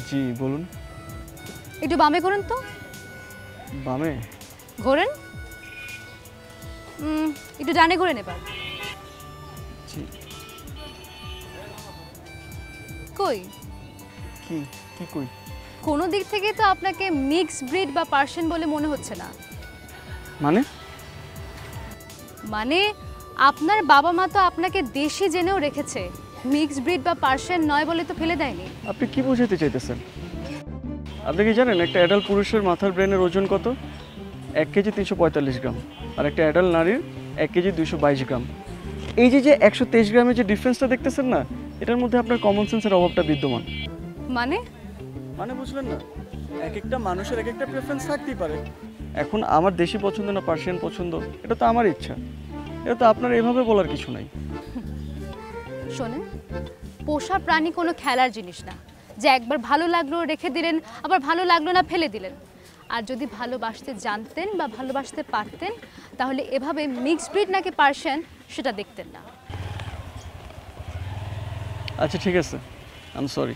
জি বলুন। একটু বামে ঘোরেন তো। বামে? ঘোরেন। একটু ডানে ঘোরেন এবার। জি। কই? কি কি কই? কোনো দিক থেকে তো আপনাকে মিক্স ব্রিড বা পার্সিয়ান বলে মনে হচ্ছে না। মানে? মানে আপনার বাবা মা তো আপনাকে দেশি জেনেও রেখেছে, মিক্স ব্রিড বা পার্সিয়ান নয় বলে তো ফেলে দেয়নি। আপনি কি বোঝাতে চাইতেছেন? আপনি কি জানেন একটা অ্যাডাল্ট পুরুষের মাথার ব্রেনের ওজন কত? 1 কেজি 345 গ্রাম। আর একটা অ্যাডাল্ট নারীর 1 কেজি 222 গ্রাম। এই যে 123 গ্রামের যে ডিফারেন্সটা দেখতেছেন না, এটার মধ্যে আপনার কমন সেন্সের অভাবটা বিদ্যমান। মানে বুঝলেন না? এক একটা মানুষের এক একটা প্রেফারেন্স থাকতেই পারে। এখন আমার দেশি পছন্দ না পার্সিয়ান পছন্দ, এটা তো আমার ইচ্ছা। এটা তো আপনার এভাবে বলার কিছু নাই। শোনেন, পোষা প্রাণী কোনো খেলার জিনিস না যে একবার ভালো লাগলো রেখে দিলেন, আবার ভালো লাগলো না ফেলে দিলেন। আর যদি ভালোবাসতে জানতেন বা ভালোবাসতে পারতেন, তাহলে এভাবে মিক্সড ব্রিড নাকি পার্সিয়ান সেটা দেখতেন না। আচ্ছা ঠিক আছে, আই এম সরি।